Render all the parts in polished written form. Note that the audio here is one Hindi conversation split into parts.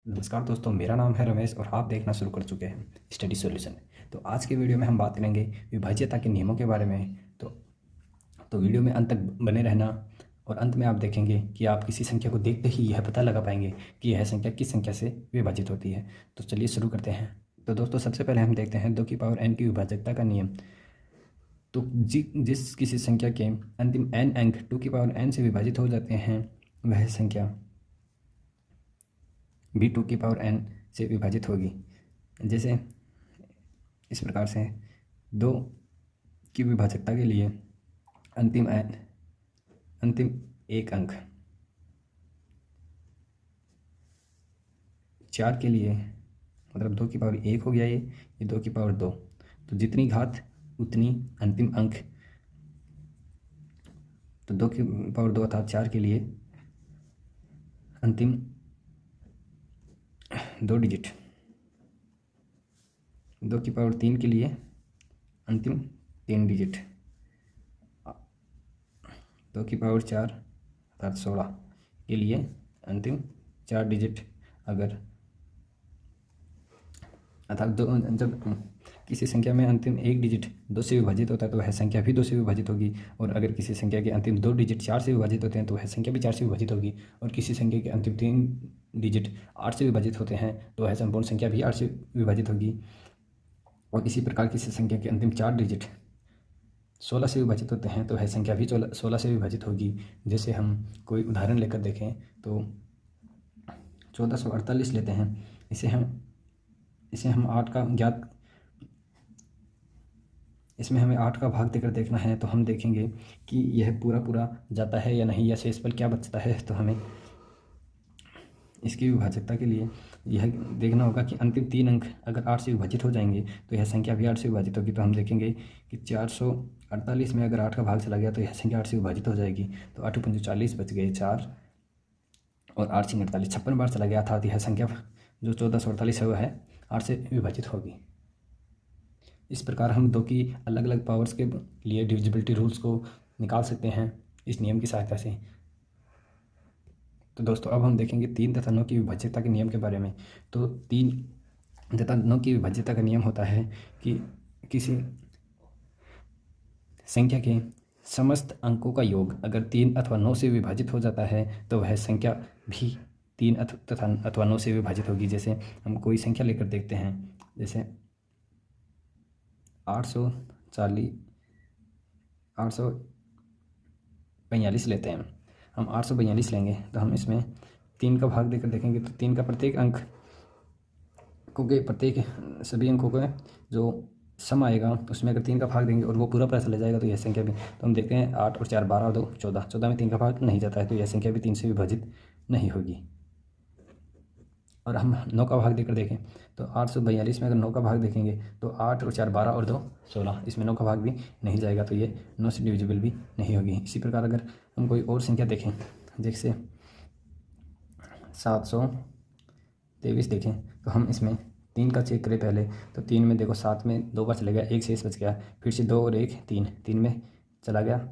नमस्कार दोस्तों, मेरा नाम है रमेश और आप देखना शुरू कर चुके हैं स्टडी सॉल्यूशन। तो आज के वीडियो में हम बात करेंगे विभाज्यता के नियमों के बारे में। तो वीडियो में अंत तक बने रहना और अंत में आप देखेंगे कि आप किसी संख्या को देखते ही यह पता लगा पाएंगे कि यह संख्या किस संख्या से विभाजित होती है। तो चलिए शुरू करते हैं। तो दोस्तों, सबसे पहले हम देखते हैं 2 की पावर n की विभाज्यता का नियम। तो जिस किसी संख्या के अंतिम n अंक 2 की पावर n से विभाजित हो जाते हैं, वह संख्या भी 2 की पावर n से विभाजित होगी। जैसे इस प्रकार से 2 की विभाजकता के लिए अंतिम एक अंक 4 के लिए, मतलब 2 की पावर 1 हो गया ये 2 की पावर 2। तो जितनी घात उतनी अंतिम अंक। तो 2 की पावर 2 अर्थात 4 के लिए अंतिम 2 डिजिट। 2 की पावर 3 के लिए अंतिम 3 डिजिट। 2 की पावर 4 अर्थात 16 के लिए अंतिम 4 डिजिट। अर्थात जब किसी संख्या में अंतिम एक डिजिट 2 से विभाजित होता है तो वह संख्या भी 2 से विभाजित होगी, और अगर किसी संख्या के अंतिम 2 डिजिट 4 से विभाजित होते हैं तो वह संख्या भी 4 से विभाजित होगी, और किसी संख्या के अंतिम 3 डिजिट 8 से विभाजित होते हैं तो वह संपूर्ण संख्या भी 8 से विभाजित होगी। और इसी प्रकार किसी संख्या के अंतिम 4 डिजिट 16 से विभाजित होते हैं तो वह संख्या भी 16 से विभाजित होगी। जैसे हम कोई उदाहरण लेकर देखें तो 1448 लेते हैं। इसे हम 8 का ज्ञात, इसमें हमें 8 का भाग देकर देखना है। तो हम देखेंगे कि यह पूरा जाता है या नहीं, या शेष पर क्या बचता है। तो हमें इसकी विभाजकता के लिए यह देखना होगा कि अंतिम 3 अंक अगर 8 से विभाजित हो जाएंगे तो यह संख्या भी 8 से विभाजित होगी। तो हम देखेंगे कि 448 में अगर 8 का भाग चला गया तो यह संख्या 8 से विभाजित हो जाएगी। तो 8 पंजे 40 बच गए 4, और 8 छीन 48 56 बार चला गया, अर्थात यह संख्या जो 1448 है वह 8 से विभाजित होगी। इस प्रकार हम 2 की अलग अलग पावर्स के लिए डिविजिबिलिटी रूल्स को निकाल सकते हैं इस नियम की सहायता से। तो दोस्तों, अब हम देखेंगे 3 तथा 9 की विभाज्यता के नियम के बारे में। तो 3 तथा 9 की विभाज्यता का नियम होता है कि किसी संख्या के समस्त अंकों का योग अगर 3 अथवा 9 से विभाजित हो जाता है तो वह संख्या भी 3 अथवा 9 से विभाजित होगी। जैसे हम कोई संख्या लेकर देखते हैं, जैसे 842 लेते हैं। हम 842 लेंगे तो हम इसमें 3 का भाग देकर देखेंगे तो 3 का प्रत्येक अंक सभी अंकों का जो सम आएगा उसमें अगर 3 का भाग देंगे और वो पूरा चला जाएगा तो यह संख्या भी, तो हम देखते हैं 8 और 4 12 और 2 14, 14 में 3 का भाग नहीं जाता है तो यह संख्या भी 3 से विभाजित नहीं होगी। और हम 9 का भाग देकर देखें तो 842 में अगर 9 का भाग देखेंगे तो 8 और 4 12 और 2 16, इसमें 9 का भाग भी नहीं जाएगा तो ये 9 से डिविजिबल भी नहीं होगी। इसी प्रकार अगर हम कोई और संख्या देखें, जैसे 723 देखें तो हम इसमें 3 का चेक करें पहले। तो 3 में देखो 7 में 2 बार चला गया, 1 शेष बच गया, फिर से 2 और 1 3, 3 में चला गया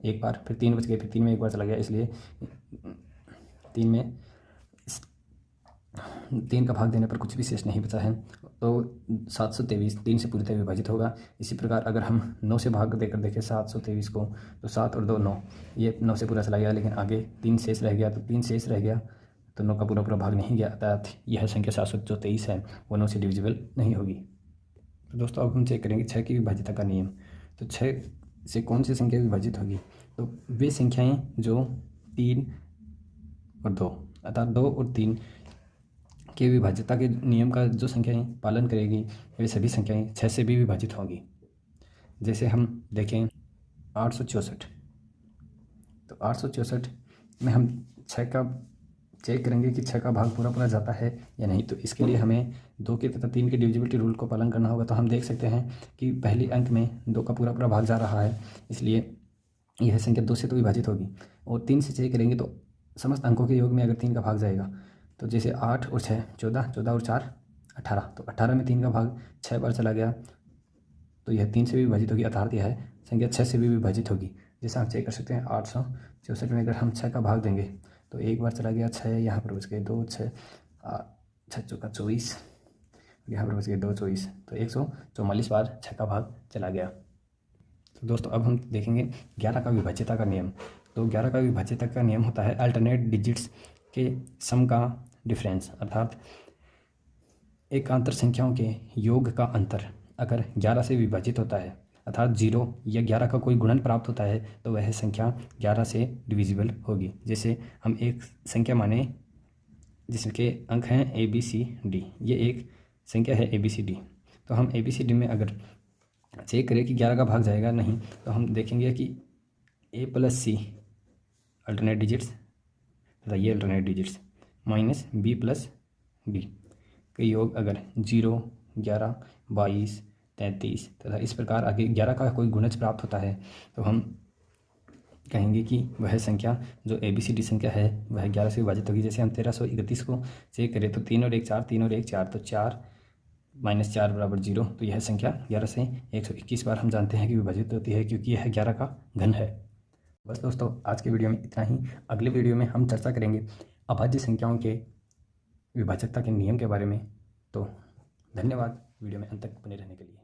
एक बार, फिर 3 बच गए, फिर 3 में एक बार चला गया, इसलिए 3 का भाग देने पर कुछ भी शेष नहीं बचा है। तो 723 3 से पूरी तरह विभाजित होगा। इसी प्रकार अगर हम 9 से भाग देकर देखें 723 को तो 7 और 2 9, ये 9 से पूरा चला गया, लेकिन आगे 3 शेष रह गया, तो 3 शेष रह गया तो 9 का पूरा भाग नहीं गया, अर्थात यह संख्या 723 है वो 9 से डिविजिबल नहीं होगी। तो दोस्तों, अब हम चेक करेंगे 6 की विभाज्यता का नियम। तो 6 से कौन सी संख्या विभाजित होगी? तो वे संख्याएँ जो 3 और 2 अर्थात 2 और 3 के विभाज्यता के नियम का जो संख्याएं पालन करेगी वे सभी संख्याएं 6 से भी विभाजित होंगी। जैसे हम देखें 864, तो 864 में हम 6 का चेक करेंगे कि 6 का भाग पूरा जाता है या नहीं। तो इसके लिए हमें 2 के तथा 3 के डिविजिबिलिटी रूल को पालन करना होगा। तो हम देख सकते हैं कि पहले अंक में 2 का पूरा भाग जा रहा है, इसलिए यह संख्या 2 से तो विभाजित होगी। और 3 से चेक करेंगे तो समस्त अंकों के योग में अगर 3 का भाग जाएगा तो जैसे 8 और 6 14, 14 और 4 18, तो 18 में 3 का भाग 6 बार चला गया तो यह 3 से भी विभाजित होगी, अर्थात यह संख्या 6 से भी विभाजित होगी। जैसे हम चेक कर सकते हैं 864 में अगर हम 6 का भाग देंगे तो एक बार चला गया 6, यहाँ पर बच गए 2 6, 6 चौका 24, यहाँ पर बच गए 2 24, तो 144 बार 6 का भाग चला गया। तो दोस्तों अब हम देखेंगे 11 का विभाज्यता का नियम। तो 11 का विभाज्यता का नियम होता है अल्टरनेट डिजिट्स के सम का डिफरेंस, अर्थात एकांतर संख्याओं के योग का अंतर अगर 11 से विभाजित होता है, अर्थात 0 या 11 का कोई गुणन प्राप्त होता है, तो वह संख्या 11 से डिविजिबल होगी। जैसे हम एक संख्या माने जिसके अंक हैं ABCD, ये एक संख्या है ABCD। तो हम ABCD में अगर चेक करें कि 11 का भाग जाएगा नहीं, तो हम देखेंगे कि A + C अल्टरनेट डिजिट्स तथा ये alternate digits minus B + D के योग अगर 0, 11, 22, 33 तथा इस प्रकार आगे 11 का कोई गुणज प्राप्त होता है, तो हम कहेंगे कि वह संख्या जो ABCD संख्या है वह 11 से विभाजित होगी। जैसे हम 1331 को चेक करें तो 3 और 1 4, 3 और 1 4, तो 4 - 4 = 0। तो यह संख्या 11 से 121 बार हम जानते हैं कि विभाजित होती है, क्योंकि यह 11 का घन है। बस दोस्तों आज के वीडियो में इतना ही। अगले वीडियो में हम चर्चा करेंगे अभाज्य संख्याओं के विभाजकता के नियम के बारे में। तो धन्यवाद वीडियो में अंत तक बने रहने के लिए।